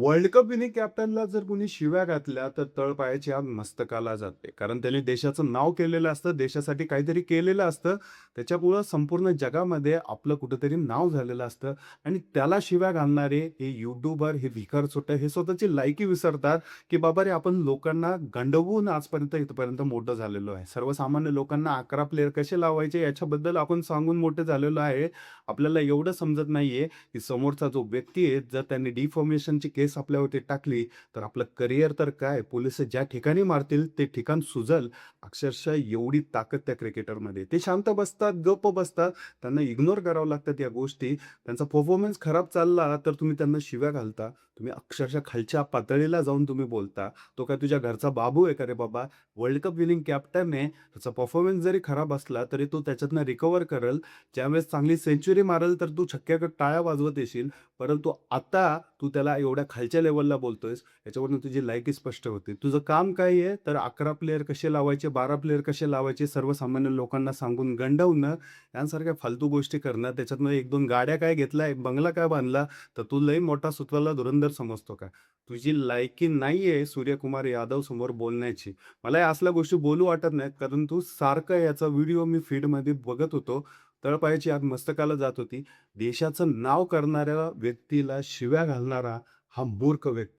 World cup winning कॅप्टनला जर कोणी शिव्या घातल्या, तर तळपायाची आग मस्तकाला जाते. कारण त्याने देशाचं नाव केलेलं असतं, देशासाठी काहीतरी केलेलं असतं. त्याच्यामुळं संपूर्ण जगामध्ये आपलं कुठेतरी नाव झालेलं असतं आणि त्याला शिव्या घालणारे हे यूट्यूबर, हे भिकारचोटं, हे स्वतःची लायकी विसरतात, की बाबा रे आपण लोकांना गंडवून आजपर्यंत इथपर्यंत मोठं झालेलो आहे. सर्वसामान्य लोकांना 11 प्लेयर कसे लावायचे याच्याबद्दल आपण सांगून मोठे झालेलो आहे. आपल्याला एवढं समजत नाहीये, की समोरचा जो व्यक्ती आहे, जर त्यांनी डिफॉर्मेशनची केस आपल्यावरती टाकली, तर आपलं करिअर तर काय, पोलिस ज्या ठिकाणी मारतील ते ठिकाण सुजल. अक्षरशः एवढी ताकद त्या क्रिकेटरमध्ये. ते शांत बसतात, गप्प बसतात. त्यांना इग्नोर करावं लागतात या गोष्टी. त्यांचा परफॉर्मन्स खराब चालला, तर तुम्ही त्यांना शिव्या घालता. तुम्ही अक्षरशः खालच्या पातळीला जाऊन तुम्ही बोलता. तो काय तुझ्या घरचा बाबू आहे का रे बाबा? वर्ल्ड कप विनिंग कॅप्टन आहे. त्याचा परफॉर्मन्स जरी खराब असला, तरी तो त्याच्यातनं रिकव्हर करेल. ज्यावेळेस चांगली सेंच्युरी मारेल, तर तू छक्क्याकडे टाळ्या वाजवत येशील. परंतु आता तू त्याला एवढ्या खालच्या लेव्हलला बोलतोयस, याच्यावरून तुझी लायकी स्पष्ट होते. तुझं काम काय आहे? तर 11 प्लेयर कसे लावायचे, 12 प्लेयर कसे लावायचे, सर्वसामान्य लोकांना सांगून गंडवणं, यांसारख्या फालतू गोष्टी करणं. त्याच्यातनं 1-2 गाड्या काय घेतल्या, एक बंगला काय बांधला, तर तू लई मोठा सुतवाला धुरंधर समजतो का? तुझी लायकी नाहीये सूर्यकुमार यादव समोर बोलण्याची. मला या असल्या गोष्टी बोलू वाटत नाहीत, कारण तू सारखं याचा व्हिडिओ मी फीडमध्ये बघत होतो. तळपायाची आग मस्तकाला जात होती. देशाचं नाव करणाऱ्या व्यक्तीला शिव्या घालणारा हा मूर्ख व्यक्ती